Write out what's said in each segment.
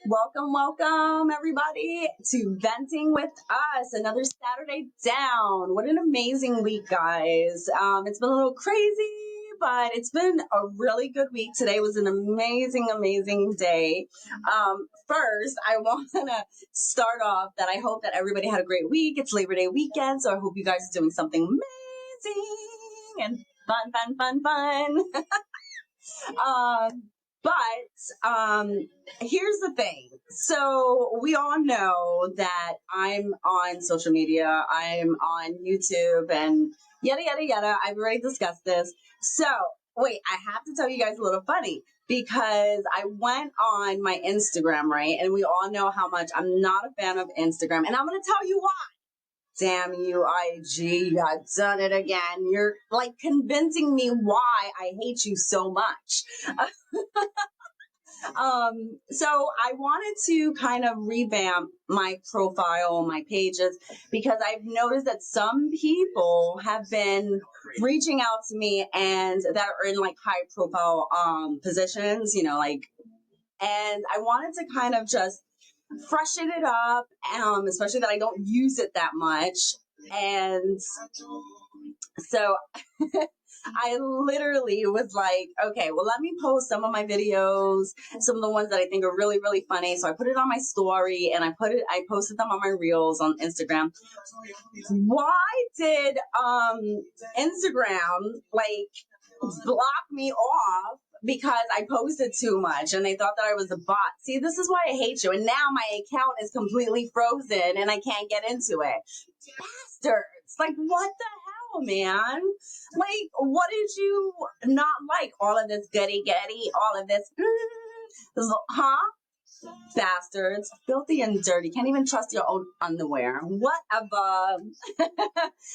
Welcome, everybody, to Venting with Us. Another Saturday down. What an amazing week, guys. It's been a little crazy, but it's been a really good week. Today was an amazing day. First, I want to start off that I hope that everybody had a great week. It's Labor Day weekend, so I hope you guys are doing something amazing and fun. Here's the thing. So we all know that I'm on social media. I'm on YouTube and yada. I've already discussed this. So wait, I have to tell you guys a little funny because I went on my Instagram, right? And we all know how much I'm not a fan of Instagram. And I'm going to tell you why. Damn you, IG, you have done it again. You're like convincing me why I hate you so much. So I wanted to kind of revamp my profile, my pages, because I've noticed that some people have been reaching out to me and that are in like high profile positions, and I wanted to kind of just freshen it up, especially that I don't use it that much. And so I literally was like, okay, well, let me post some of my videos, some of the ones that I think are really funny. So I put it on my story and I posted them on my reels on Instagram. Why did Instagram block me off because I posted too much and they thought that I was a bot? See, this is why I hate you. And now my account is completely frozen and I can't get into it. Bastards. Like, what the hell, man? Like, what did you not like? All of this goody, all of this, huh? Bastards, filthy and dirty, can't even trust your own underwear. Whatever.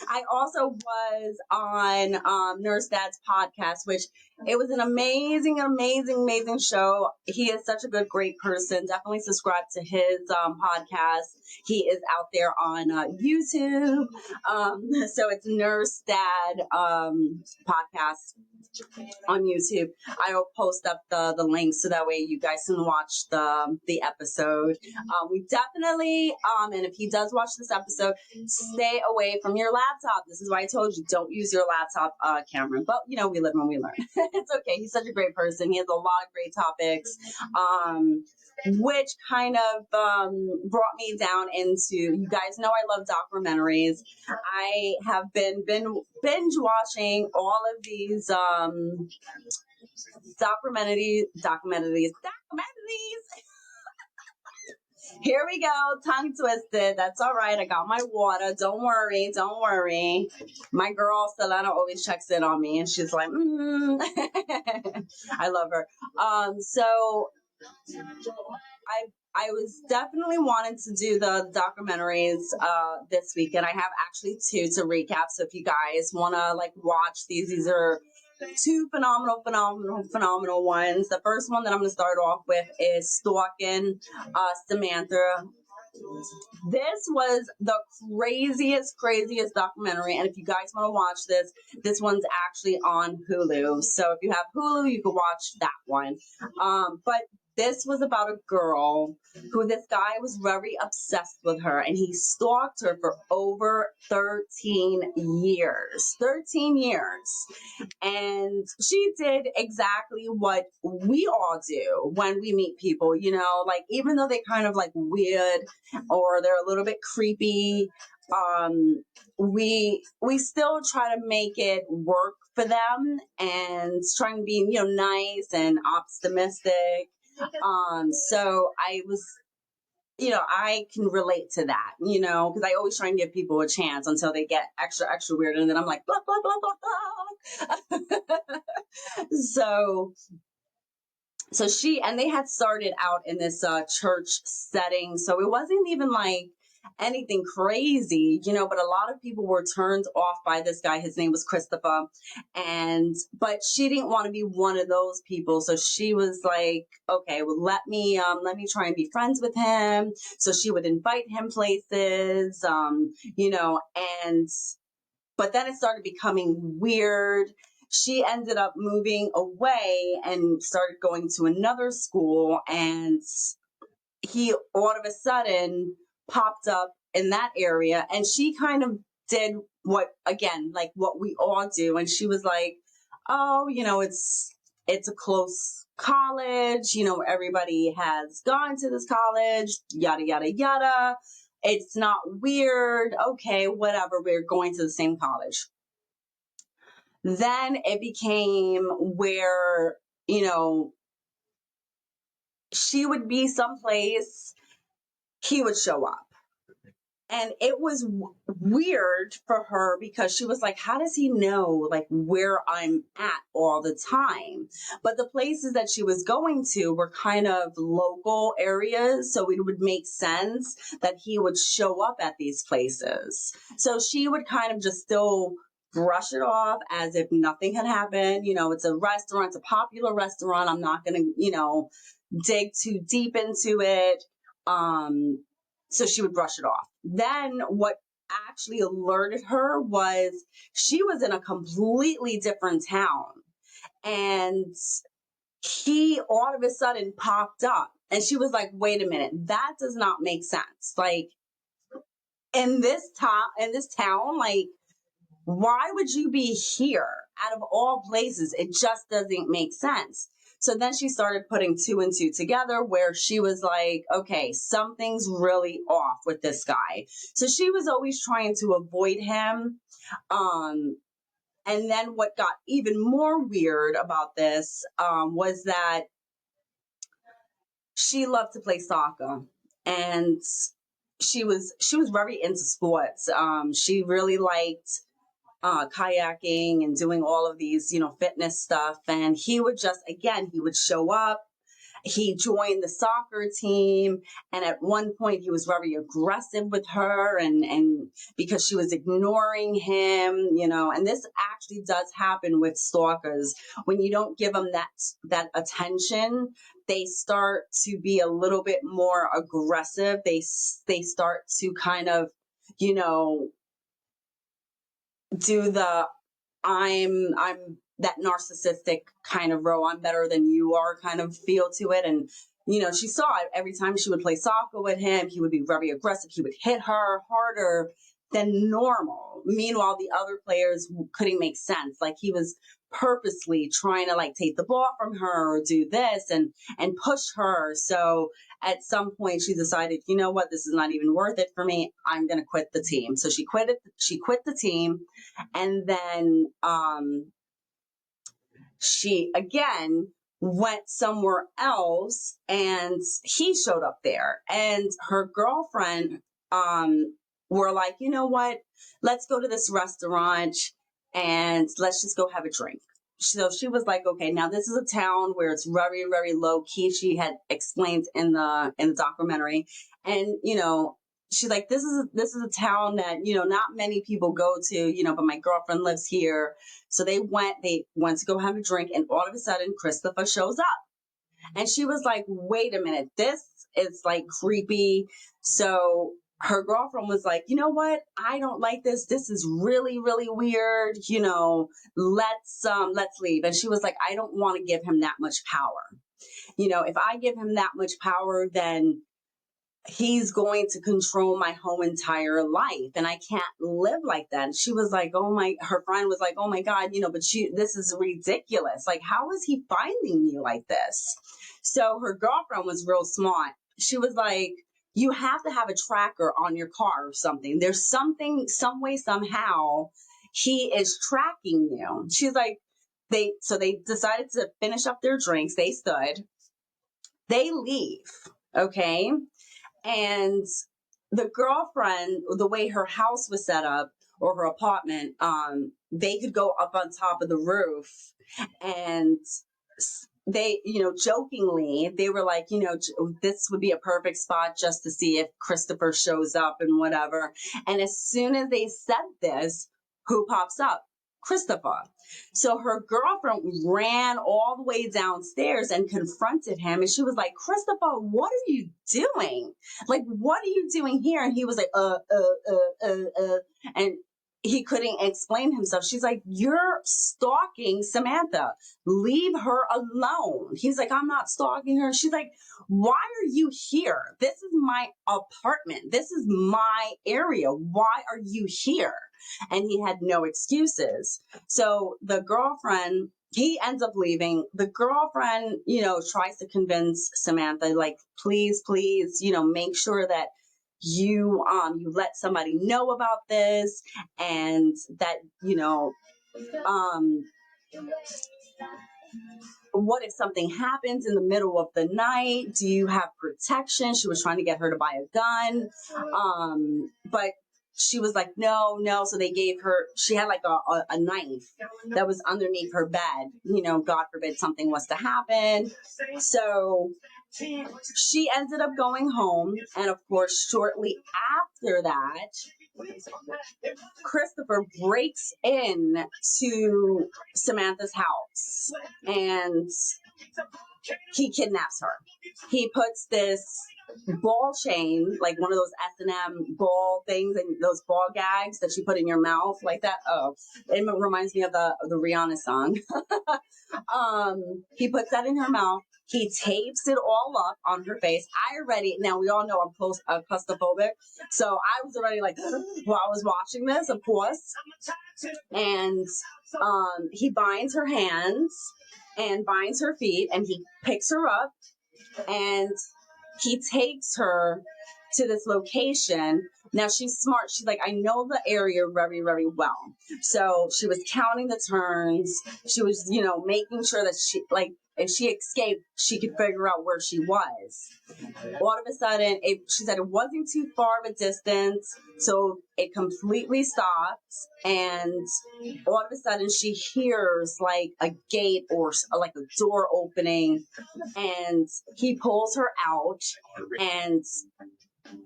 I also was on Nurse Dad's podcast, which it was an amazing show. He is such a great person. Definitely subscribe to his podcast. He is out there on YouTube. So it's Nurse Dad podcast on YouTube. I'll post up the link so that way you guys can watch the episode. We definitely and if he does watch this episode, stay away from your laptop. This is why I told you don't use your laptop camera. But we live and we learn. It's okay. He's such a great person. He has a lot of great topics. Which kind of brought me down into, you guys know I love documentaries. I have been binge watching all of these documentaries. Here we go, tongue twisted. That's all right. I got my water. Don't worry. My girl Selena always checks in on me, and she's like, I love her. So I was definitely wanting to do the documentaries this week, and I have actually two to recap. So if you guys want to watch these are two phenomenal ones. The first one that I'm going to start off with is Stalking Samantha. This was the craziest documentary, and if you guys want to watch this one's actually on Hulu. So if you have Hulu, you can watch that one. But this was about a girl who this guy was very obsessed with her, and he stalked her for over 13 years. 13 years. And she did exactly what we all do when we meet people, even though they kind of weird or they're a little bit creepy, we still try to make it work for them and trying to be, nice and optimistic. So I was, I can relate to that, because I always try and give people a chance until they get extra weird. And then I'm like, blah, blah, blah, blah. So they had started out in this church setting. So it wasn't even anything crazy, but a lot of people were turned off by this guy. His name was Christopher. But she didn't want to be one of those people. So she was like, okay, well, let me try and be friends with him. So she would invite him places, but then it started becoming weird. she ended up moving away and started going to another school, and he all of a sudden popped up in that area, and she kind of did what, again, like what we all do, and she was like, oh, it's a close college, everybody has gone to this college, yada yada yada, it's not weird, okay, whatever, we're going to the same college. Then it became where, she would be someplace, he would show up. And it was weird for her because she was like, how does he know like where I'm at all the time? But the places that she was going to were kind of local areas. So it would make sense that he would show up at these places. So she would kind of just still brush it off as if nothing had happened. It's a restaurant, it's a popular restaurant. I'm not going to, dig too deep into it. So she would brush it off. Then what actually alerted her was she was in a completely different town, and he all of a sudden popped up, and she was like, wait a minute, that does not make sense. Like, in this town, like, why would you be here out of all places? It just doesn't make sense. So then she started putting two and two together, where she was like, okay, something's really off with this guy. So she was always trying to avoid him. And then what got even more weird about this was that she loved to play soccer, and she was very into sports. She really liked kayaking and doing all of these, fitness stuff. And he would he would show up. He joined the soccer team. And at one point he was very aggressive with her, and because she was ignoring him, and this actually does happen with stalkers. When you don't give them that attention, they start to be a little bit more aggressive. They start to kind of, do the I'm that narcissistic kind of row, I'm better than you are kind of feel to it. And she saw it every time she would play soccer with him. He would be very aggressive. He would hit her harder than normal. Meanwhile, the other players couldn't make sense. Like, he was purposely trying to like take the ball from her or do this and push her. So at some point she decided, you know what, this is not even worth it for me. I'm going to quit the team. So she quit the team. And then she again went somewhere else, and he showed up there, and her girlfriend were like, you know what, let's go to this restaurant and let's just go have a drink. So she was like, okay, now this is a town where it's very, very low key. She had explained in the documentary. And she's like, this is a town that not many people go to, but my girlfriend lives here. So they went to go have a drink, and all of a sudden Christopher shows up. And she was like, wait a minute, this is like creepy. So her girlfriend was like, you know what? I don't like this. This is really, really weird. Let's leave. And she was like, I don't want to give him that much power. If I give him that much power, then he's going to control my whole entire life, and I can't live like that. And she was like, her friend was like, oh my God, but this is ridiculous. Like, how is he finding me like this? So her girlfriend was real smart. She was like, you have to have a tracker on your car or something. There's something, some way, somehow he is tracking you. She's like, they decided to finish up their drinks. They stood, they leave. Okay. And the girlfriend, the way her house was set up, or her apartment, they could go up on top of the roof, and they, jokingly, they were like, this would be a perfect spot just to see if Christopher shows up and whatever. And as soon as they said this, who pops up? Christopher. So her girlfriend ran all the way downstairs and confronted him. And she was like, Christopher, what are you doing? Like, what are you doing here? And he was like, and he couldn't explain himself. She's like, you're stalking Samantha. Leave her alone. He's like, I'm not stalking her. She's like, why are you here? This is my apartment. This is my area. Why are you here? And he had no excuses. So the girlfriend, he ends up leaving. The girlfriend, tries to convince Samantha, like, please, make sure that you let somebody know about this, and that um what if something happens in the middle of the night? Do you have protection? She was trying to get her to buy a gun, but she was like, no. So they gave her, she had like a knife that was underneath her bed, God forbid something was to happen. So she ended up going home, and of course, shortly after that, Christopher breaks in to Samantha's house and he kidnaps her. He puts this ball chain, like one of those S&M ball things, and those ball gags that you put in your mouth like that. Oh, it reminds me of the Rihanna song. He puts that in her mouth. He tapes it all up on her face. Now we all know I'm claustrophobic, so I was already like, while I was watching this, of course. And he binds her hands and binds her feet, and he picks her up, and he takes her to this location. Now she's smart. She's like, I know the area very, very well. So she was counting the turns. She was, making sure that she, like, if she escaped, she could figure out where she was. All of a sudden, she said it wasn't too far of a distance, so it completely stopped, and all of a sudden she hears like a gate or like a door opening, and he pulls her out, and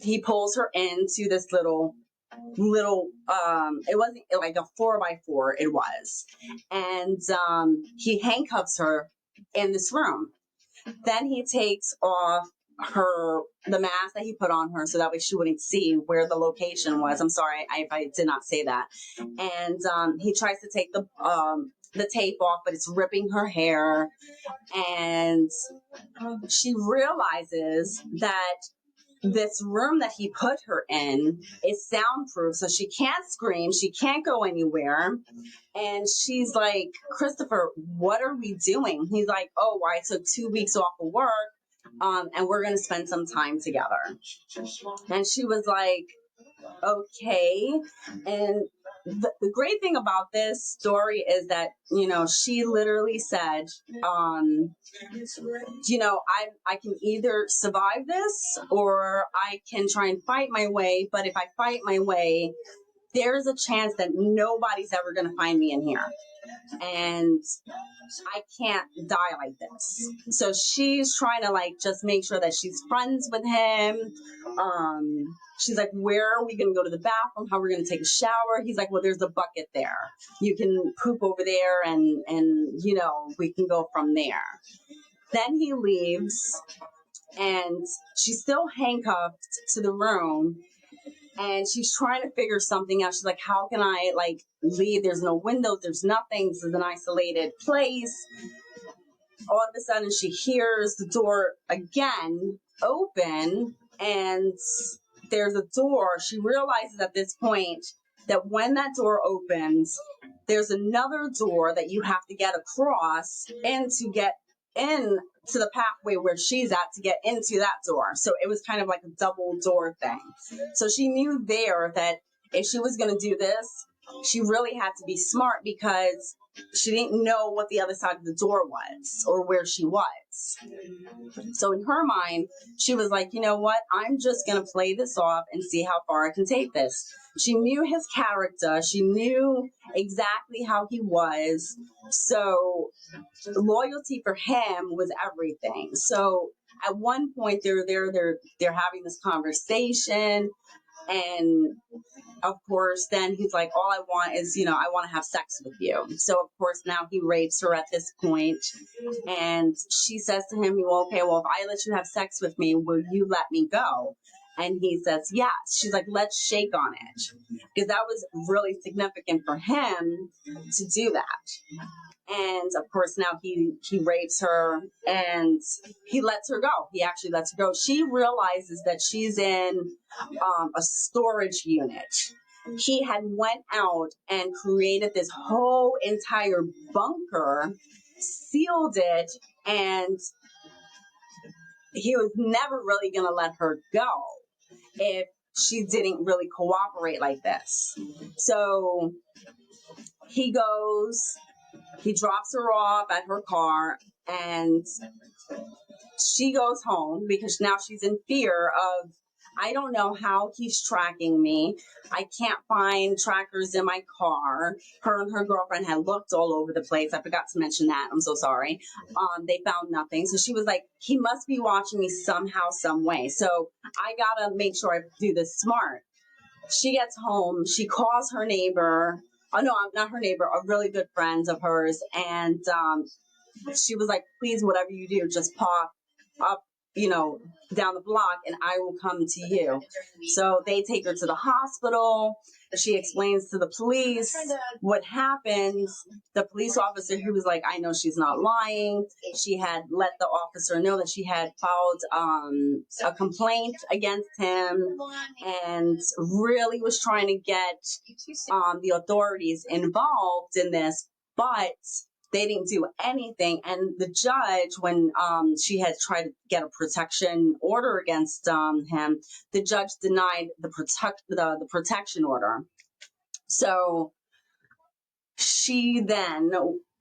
he pulls her into this little it wasn't like a 4x4, it was, and he handcuffs her in this room. Then he takes off the mask that he put on her so that way she wouldn't see where the location was. I'm sorry if I did not say that. And he tries to take the tape off, but it's ripping her hair, and she realizes that this room that he put her in is soundproof, so she can't scream, she can't go anywhere. And she's like, Christopher, what are we doing? He's like, oh, I took 2 weeks off of work, and we're going to spend some time together. And she was like, okay. And the great thing about this story is that, she literally said, I can either survive this or I can try and fight my way. But if I fight my way, there's a chance that nobody's ever going to find me in here. And I can't die like this. So she's trying to just make sure that she's friends with him. She's like, where are we going to go to the bathroom? How are we going to take a shower? He's like, well, there's a bucket there. You can poop over there and we can go from there. Then he leaves, and she's still handcuffed to the room. And she's trying to figure something out. She's like, how can I leave? There's no windows. There's nothing. This is an isolated place. All of a sudden she hears the door again open, and there's a door. She realizes at this point that when that door opens, there's another door that you have to get across and to get in to the pathway where she's at to get into that door. So it was kind of like a double door thing. So she knew there that if she was going to do this, she really had to be smart, because she didn't know what the other side of the door was or where she was. So in her mind, she was like, you know what? I'm just going to play this off and see how far I can take this. She knew his character. She knew exactly how he was. So loyalty for him was everything. So at one point they're having this conversation, and of course, then he's like, all I want is, I want to have sex with you. So, of course, now he rapes her at this point. And she says to him, well, okay, well, if I let you have sex with me, will you let me go? And he says, yes. She's like, let's shake on it. Because that was really significant for him to do that. And of course, now he rapes her and he lets her go. He actually lets her go. She realizes that she's in a storage unit. He had went out and created this whole entire bunker, sealed it, and he was never really going to let her go if she didn't really cooperate like this. So he goes, he drops her off at her car, and she goes home because now she's in fear of, I don't know how he's tracking me. I can't find trackers in my car. Her and her girlfriend had looked all over the place. I forgot to mention that. I'm so sorry. They found nothing. So she was like, he must be watching me somehow, some way. So I gotta make sure I do this smart. She gets home. She calls her neighbor. Oh no, not her neighbor, a really good friend of hers. And she was like, please, whatever you do, just pop up, down the block and I will come to you. So they take her to the hospital. She explains to the police what happens. The police officer, who was like, I know she's not lying. She had let the officer know that she had filed a complaint against him and really was trying to get the authorities involved in this. But they didn't do anything. And the judge, when she had tried to get a protection order against him, the judge denied the protection order. So she then,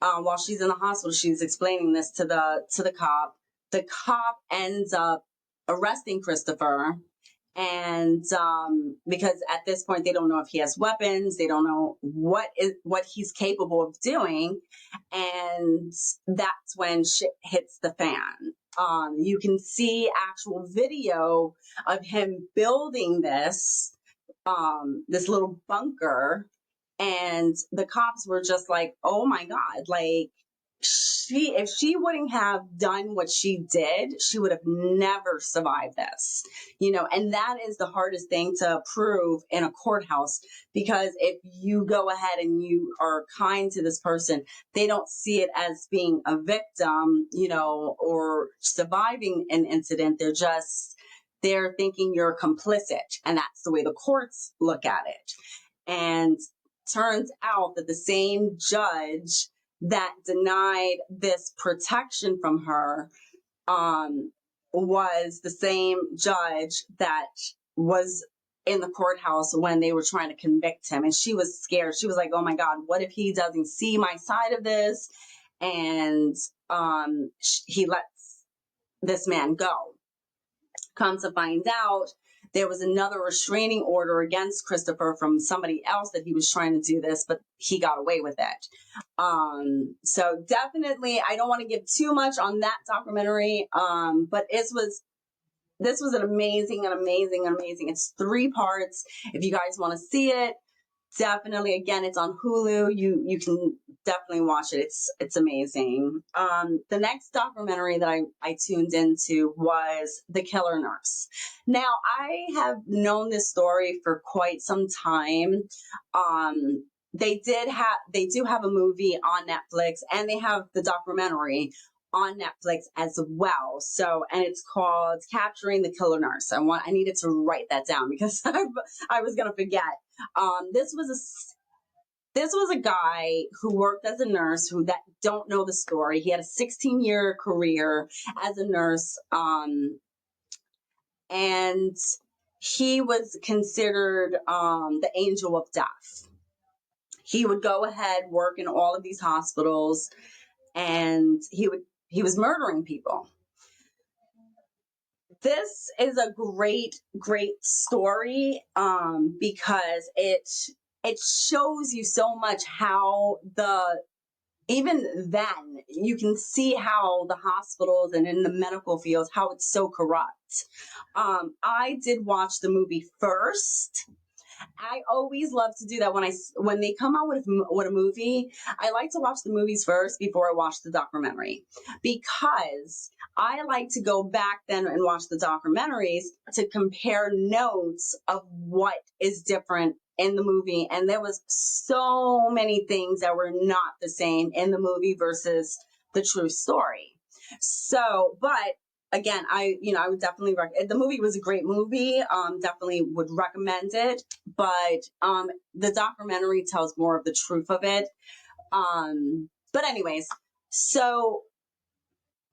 while she's in the hospital, she's explaining this to the cop. The cop ends up arresting Christopher. And because at this point they don't know if he has weapons, they don't know what he's capable of doing, and that's when shit hits the fan. You can see actual video of him building this little bunker, and the cops were just like, "Oh my God!" Like, if she wouldn't have done what she did, she would have never survived this, and that is the hardest thing to prove in a courthouse, because if you go ahead and you are kind to this person, they don't see it as being a victim, or surviving an incident. They're thinking you're complicit, and that's the way the courts look at it. And turns out that the same judge that denied this protection from her was the same judge that was in the courthouse when they were trying to convict him. And she was scared. She was like, oh my God, what if he doesn't see my side of this? And he lets this man go. Come to find out, there was another restraining order against Christopher from somebody else that he was trying to do this, but he got away with it. So definitely, I don't want to give too much on that documentary, but this was an amazing. It's 3 parts. If you guys want to see it, definitely, again, it's on Hulu. You can definitely watch it. It's amazing. The next documentary that I tuned into was The Killer Nurse. Now, I have known this story for quite some time. They do have a movie on Netflix, and they have the documentary on Netflix as well. So, and it's called Capturing the Killer Nurse. I needed to write that down because I was going to forget. This was a guy who worked as a nurse that don't know the story. He had a 16-year career as a nurse, and he was considered the angel of death. He would go ahead, work in all of these hospitals, and he was murdering people. This is a great story because it shows you so much how even then you can see how the hospitals and in the medical fields, how it's so corrupt. I did watch the movie first, I always love to do that when they come out with a movie. I like to watch the movies first before I watch the documentary, because I like to go back then and watch the documentaries to compare notes of what is different in the movie. And there was so many things that were not the same in the movie versus the true story. So, but again, I would definitely the movie was a great movie. Definitely would recommend it, but the documentary tells more of the truth of it. But anyways, so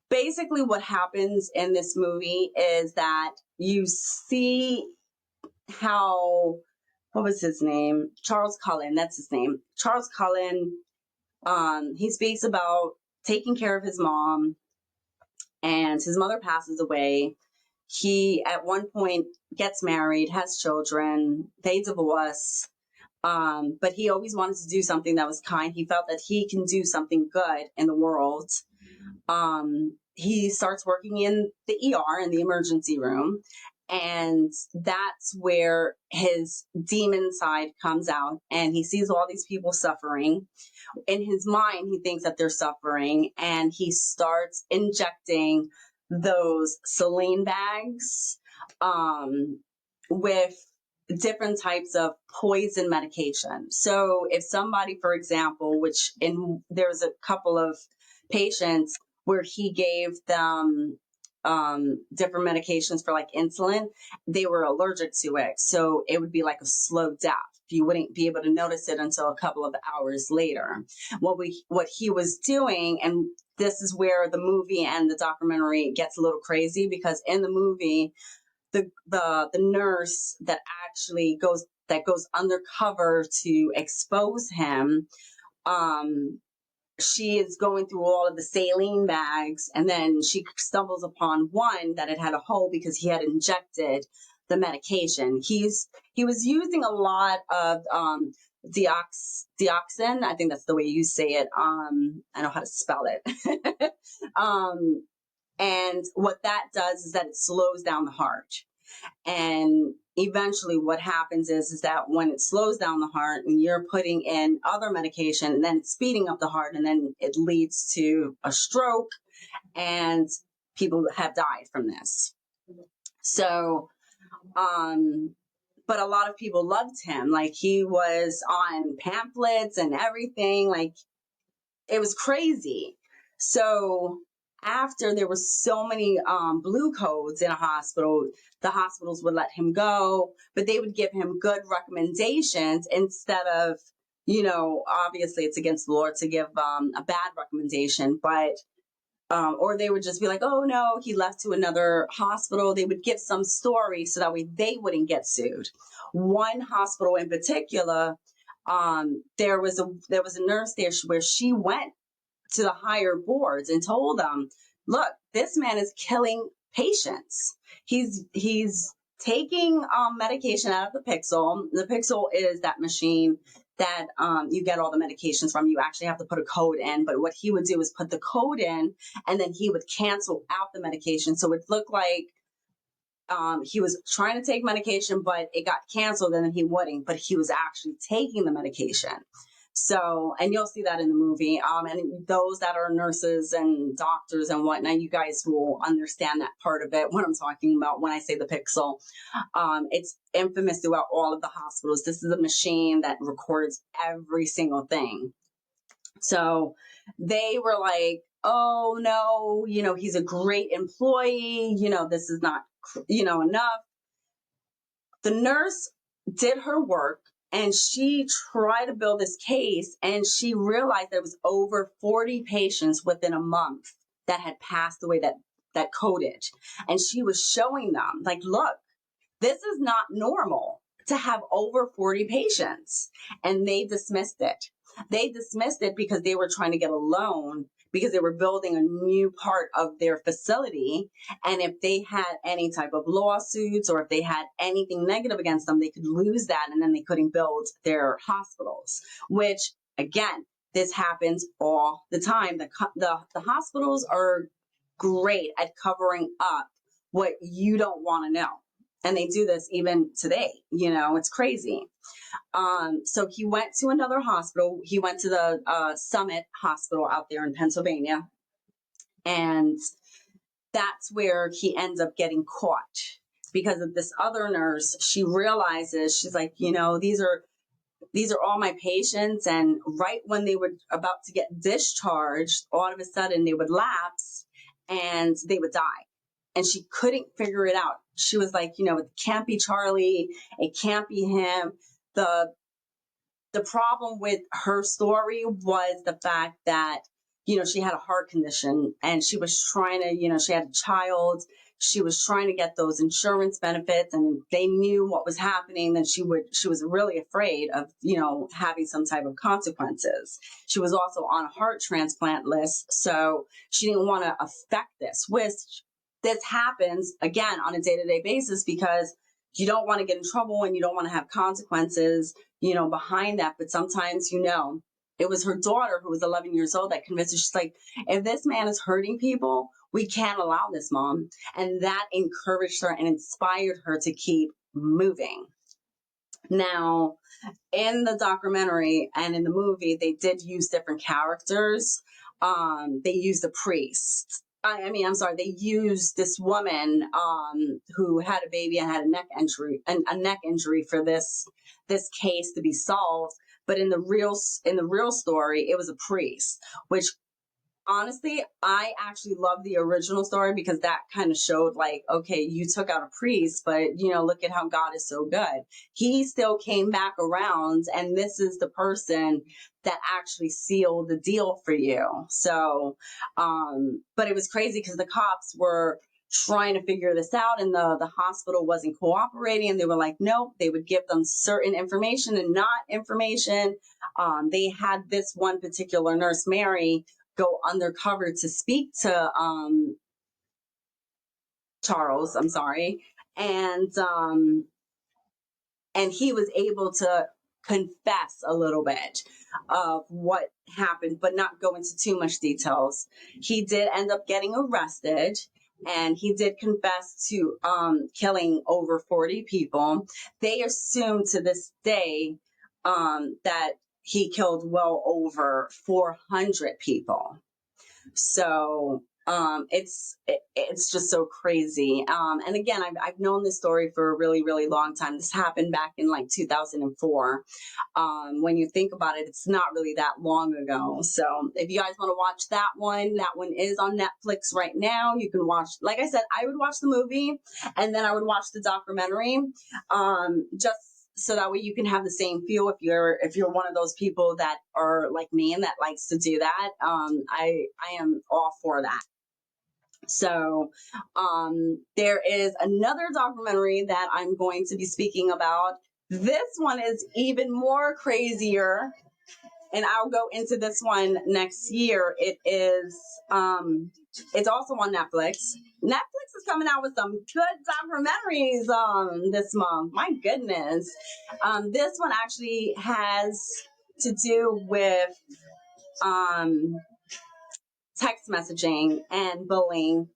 basically what happens in this movie is that you see how, what was his name? Charles Cullen, that's his name. Charles Cullen, he speaks about taking care of his mom, and his mother passes away. He at one point gets married, has children, they divorce. But he always wanted to do something that was kind. He felt that he can do something good in the world. He starts working in the ER, in the emergency room, and that's where his demon side comes out, and he sees all these people suffering. In his mind, he thinks that they're suffering, and he starts injecting those saline bags with different types of poison medication. So if somebody, for example, there's a couple of patients where he gave them different medications for like insulin, they were allergic to it. So it would be like a slow death. You wouldn't be able to notice it until a couple of hours later. What he was doing, and this is where the movie and the documentary gets a little crazy, because in the movie, the nurse that actually goes undercover to expose him, she is going through all of the saline bags, and then she stumbles upon one that it had a hole because he had injected the medication. He was using a lot of dioxin. I think that's the way you say it. I know how to spell it. And what that does is that it slows down the heart. And eventually what happens is that when it slows down the heart and you're putting in other medication, and then it's speeding up the heart, and then it leads to a stroke, and people have died from this. So, but a lot of people loved him. Like, he was on pamphlets and everything. Like, it was crazy. So after there were so many blue codes in a hospital, the hospitals would let him go, but they would give him good recommendations instead of, obviously it's against the law to give a bad recommendation, but or they would just be like, oh no, he left to another hospital. They would give some story so that way they wouldn't get sued. One hospital in particular, there was a nurse there where she went to the higher boards and told them, look, this man is killing patients. He's taking medication out of the Pixel. The Pixel is that machine that you get all the medications from. You actually have to put a code in, but what he would do is put the code in, and then he would cancel out the medication. So it looked like he was trying to take medication, but it got canceled, and then he wouldn't, but he was actually taking the medication. So, and you'll see that in the movie. And those that are nurses and doctors and whatnot, you guys will understand that part of it, what I'm talking about when I say the Pixel. It's infamous throughout all of the hospitals. This is a machine that records every single thing. So they were like, oh no, he's a great employee. This is not, enough. The nurse did her work, and she tried to build this case, and she realized there was over 40 patients within a month that had passed away that coded. And she was showing them, like, look, this is not normal to have over 40 patients. And they dismissed it. They dismissed it because they were trying to get a loan, because they were building a new part of their facility. And if they had any type of lawsuits, or if they had anything negative against them, they could lose that, and then they couldn't build their hospitals, which, again, this happens all the time. The hospitals are great at covering up what you don't want to know. And they do this even today, it's crazy. So he went to another hospital. He went to the Summit Hospital out there in Pennsylvania. And that's where he ends up getting caught because of this other nurse. She realizes, she's like, these are all my patients. And right when they were about to get discharged, all of a sudden they would lapse and they would die. And she couldn't figure it out. She was like, it can't be Charlie. It can't be him. The problem with her story was the fact that, she had a heart condition and she was trying to, she had a child. She was trying to get those insurance benefits, and they knew what was happening. And she was really afraid of, having some type of consequences. She was also on a heart transplant list. So she didn't want to affect this, which this happens again on a day-to-day basis, because you don't want to get in trouble and you don't want to have consequences, behind that. But sometimes, it was her daughter who was 11 years old that convinced her. She's like, if this man is hurting people, we can't allow this, Mom. And that encouraged her and inspired her to keep moving. Now, in the documentary and in the movie, they did use different characters. They used a priest. I'm sorry, they used this woman who had a baby and had a neck injury for this case to be solved. But in the real story, it was a priest, which honestly, I actually love the original story, because that kind of showed like, okay, you took out a priest, but look at how God is so good. He still came back around, and this is the person that actually sealed the deal for you. So, but it was crazy because the cops were trying to figure this out, and the hospital wasn't cooperating, and they were like, nope. They would give them certain information and not information. They had this one particular nurse, Mary, go undercover to speak to Charles, I'm sorry. And he was able to confess a little bit of what happened, but not go into too much details. He did end up getting arrested, and he did confess to killing over 40 people. They assume to this day that he killed well over 400 people. So it's just so crazy. And again, I've known this story for a really, really long time. This happened back in like 2004. When you think about it, it's not really that long ago. So if you guys want to watch that one is on Netflix right now. You can watch, like I said, I would watch the movie and then I would watch the documentary, just so that way you can have the same feel if you're one of those people that are like me and that likes to do that. I am all for that. So there is another documentary that I'm going to be speaking about. This one is even more crazier, and I'll go into this one next year. It's also on Netflix. Netflix is coming out with some good documentaries this month. My goodness. This one actually has to do with text messaging and bullying.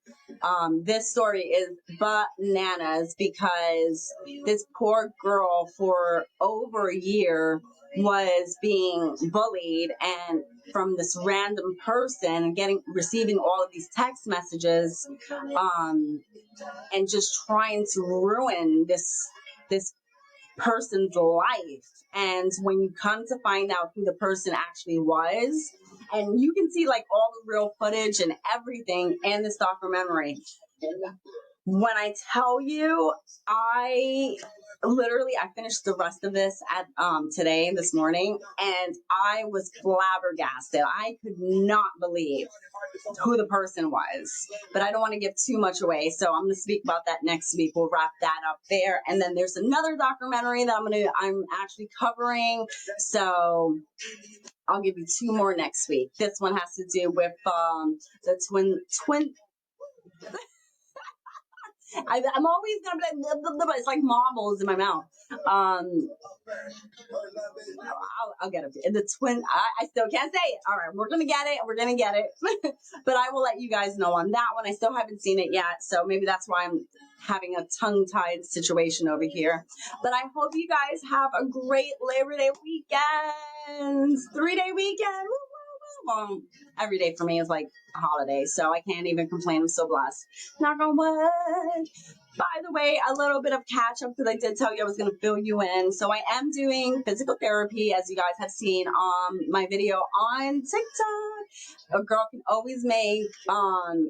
This story is bananas, because this poor girl for over a year was being bullied, and from this random person, receiving all of these text messages, and just trying to ruin this person's life. And when you come to find out who the person actually was, and you can see like all the real footage and everything in this documentary. When I tell you, I finished the rest of this at this morning, and I was flabbergasted. I could not believe who the person was, but I don't want to give too much away, so I'm going to speak about that next week. We'll wrap that up there, and then there's another documentary that I'm actually covering, so I'll give you two more next week. This one has to do with the twin I'm always gonna be like, blah, blah, blah, it's like marbles in my mouth. I'll get it. The twin, I still can't say it. All right, we're gonna get it. We're gonna get it. But I will let you guys know on that one. I still haven't seen it yet, so maybe that's why I'm having a tongue-tied situation over here. But I hope you guys have a great Labor Day weekend, 3-day weekend. Well, every day for me is like a holiday, so I can't even complain. I'm so blessed. Knock on wood. By the way, a little bit of catch up because I did tell you I was going to fill you in. So I am doing physical therapy, as you guys have seen my video on TikTok. A girl can always make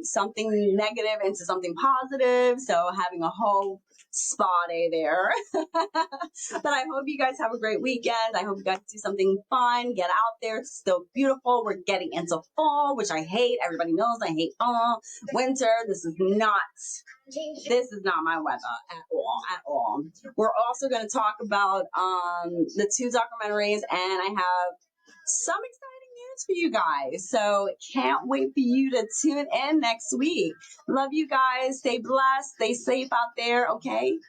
something negative into something positive. So having a whole spa day there. But I hope you guys have a great weekend. I hope you guys do something fun. Get out there. It's still beautiful. We're getting into fall, which I hate. Everybody knows I hate fall. Winter. This is not my weather at all. We're also going to talk about the 2 documentaries, and I have some exciting news for you guys. So can't wait for you to tune in next week. Love you guys. Stay blessed. Stay safe out there. Okay.